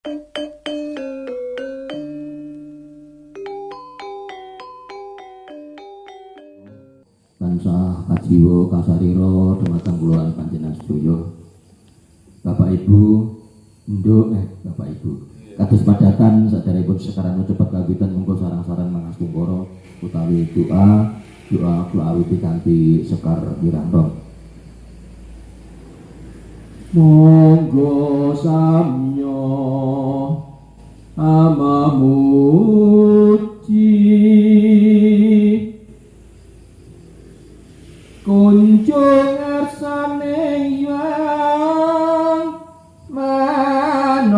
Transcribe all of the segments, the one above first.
Tansah kajiwa kasarira dhumateng kula panjenengan sedaya. Bapak Ibu, Bapak Ibu. Kados padatan saderengipun sekarang cepet kawitan monggo sarang-sarang mangastumpara utawi doa awiti kanthi sekar wirandong. Monggo samya amamuci kunjung ersane yang manon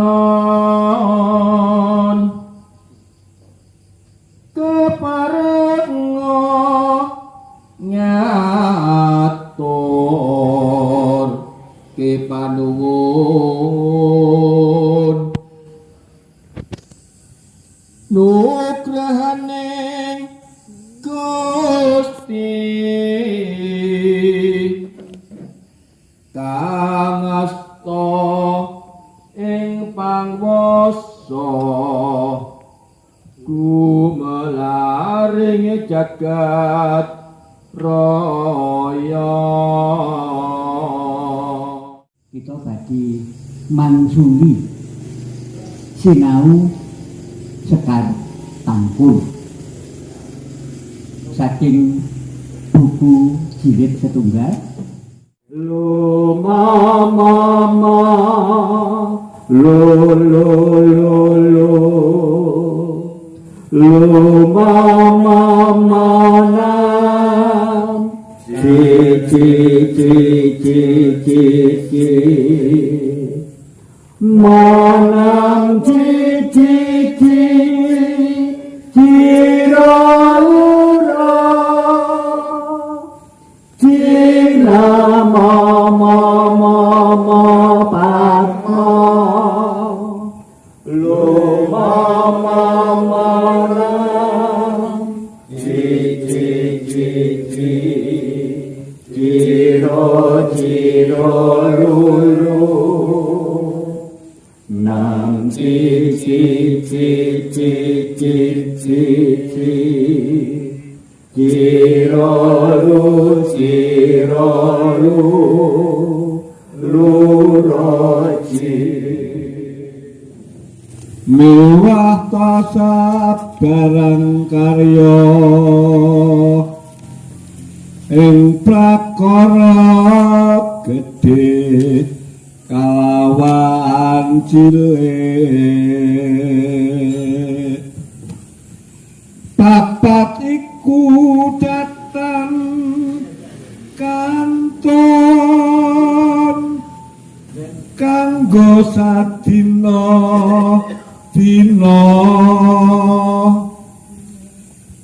keparenga ngatur kepanuwun nugrahaning Gusti kang asta ing pangwasa gumelaring jagat raya. Kita badhe mansuli sinau Sekar Tangkul saking buku jilid setunggal. Lo mama lo mama manam manam miwah tasab barang karya ing prakara gedhe kalawan cilik papat iku datang kanton kanggo sadina dina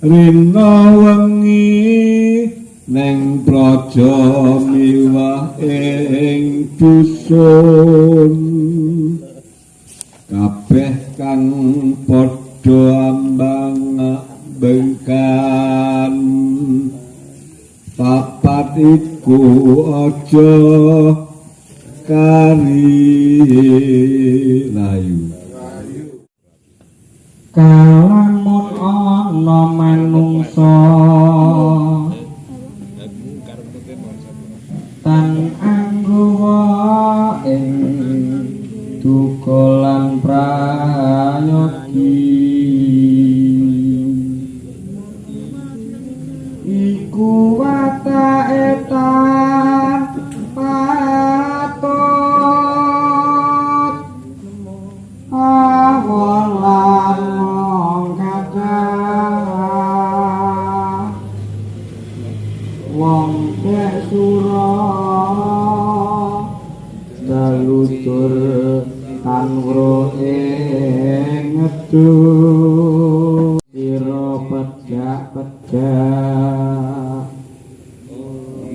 rina wengi neng praja miwah ing dusun kabeh kang padha ambang bengkan papat iku aja kari layu kalamun ana manungsa tan angguwa ing duka lan prayogi iku watake patut awalan kathah wong kek sura dalutur tanwro ing ngedu sira pedak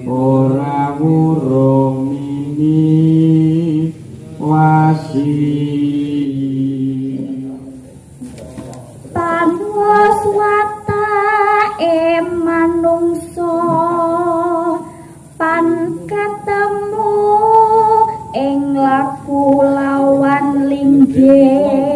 ora wurung ini wasi panuwas watake manungsa pan ketemu ing laku lawan linggih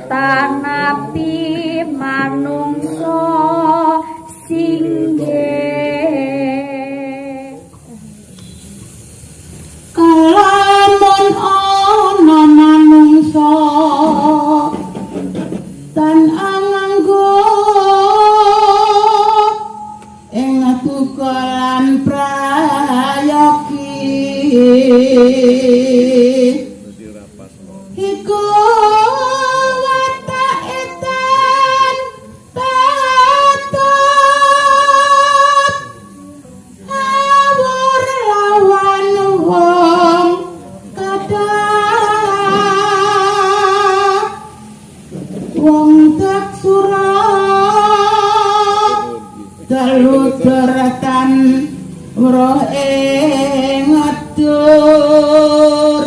tanapi manungsa singgih kalamun ana manungsa tan anganggo ing tukalan prayogi iku wataketan patut awur lawan wong kathah wong tak surat telu teratan roh ing atur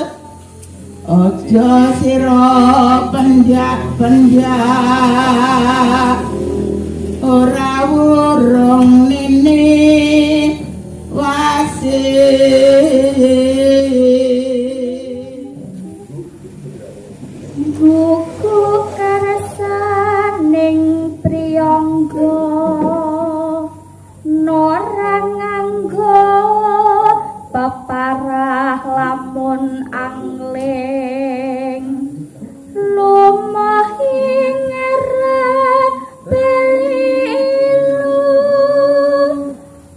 aja sira penjak ora wurung nini buku karasaning priyangga nora nganggo peparah lamun angling lumahi ngerat belilu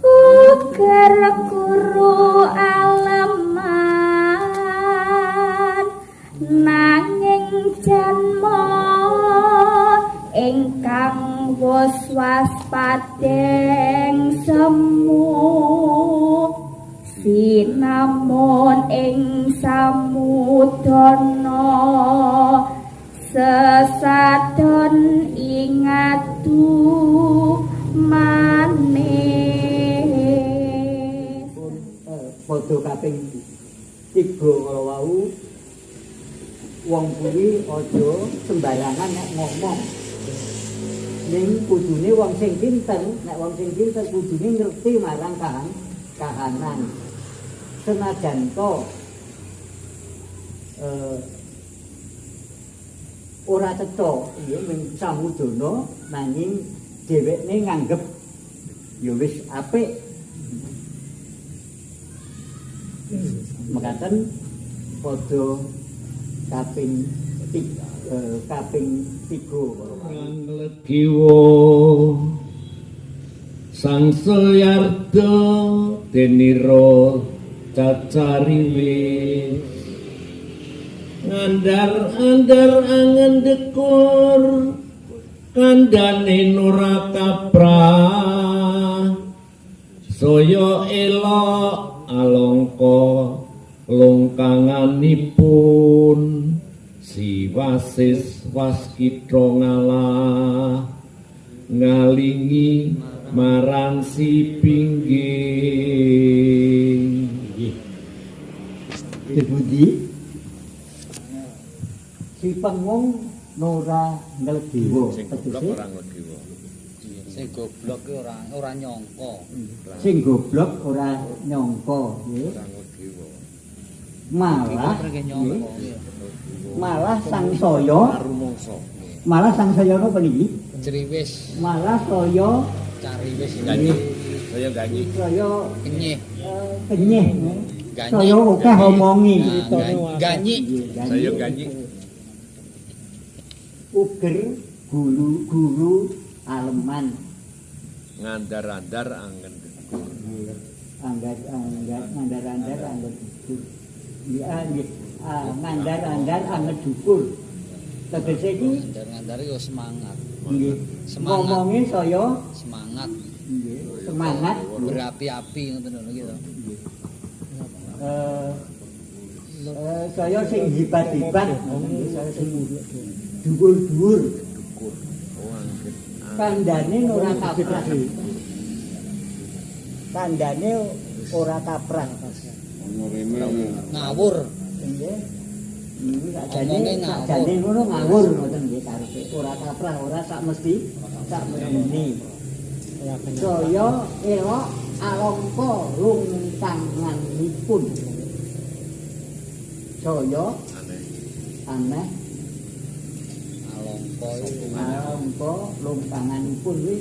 uger guru aleman nanging janma ingkang wus waspadeng semu sinamun ing samudana sesadon ingatu manis Padha kaping 3 kala wau wong kuwi aja sembarangan nek ngomong. Ning kudune wong sing pinter, nek wong sing pinter kudune ngerti marang kahanan. Senajan to ora cetha ya ning samudana nanging dhewekne nganggep ya wis apik. Mekaten padha kaping 3 Nglegiwa sang Suryarda denira cacariwis ngandar-andar angen dekur kandhane Nurakaprah saya elok alangka lungkanganipun si wasis waskitra ngalah ngalingi marang si pinggih. Dibudi si pengong nora nglegiwa tegese Sing goblok ki ora nyangka. sing goblok ora nyangka nggih. Malah sang saya napa niki? Ceriwis, Malah saya cariwis Ganyi. Saya ganyi. saya kenyih. kenyih. Ganyi. Saya akeh omongi. Ganyi. Saya ganyi. Uger guru aleman Ngandar-andar angen dekur. ngandar-andar angger dukur. Ngandar-andar angger dukur. Tegese iki Ngandar-ngandar yo semangat. nggih. Semangat. Ngomonge saya Semangat nggih, semangat berapi-api ngoten lho gitu. Saya sing hibat-hibat, saya sing dhuwur-dhuwur. Kandhane ora kaprah. Kandhane ora kaprah. Ngawur. Nggih. Niki Omongnya ngawur. sakjane ngono ngawur ngoten nggih karepe. Ora kaprah, ora sak mestine. Saya elok alangka lungkanganipun. Saya aneh Mongko lungkanganipun kuwi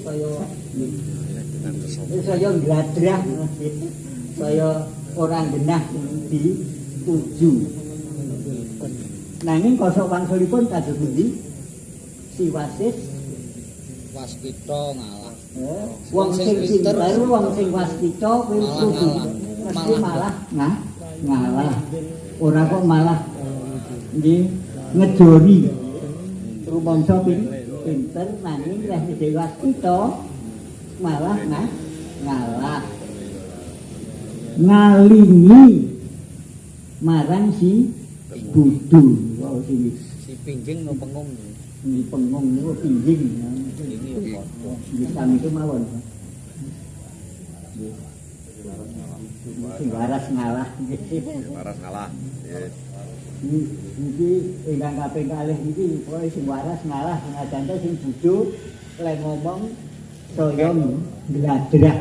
saya gladrah saya ora genah dituju. Nanging kosok wangsulipun kados pundi? Si Wasis Waskita ngalah. wong sing pinter wong sing waskita kuwi kudu mesti malah ngalah. Ora kok malah nggih ngejori. Rumangsa pinter nanging leh dhewe waskita malah ngalah. Ngalingi marang si Budu. Wow, Si pingging no pengung. Ini pengung niku pingging. Ini Bisa itu mawon. Sing waras ngalah. Waras ngalah. Iki ingkang kaping kalih iki pokoke sing waras ngalah senajan sing bodho lek ngomong saya gladrah.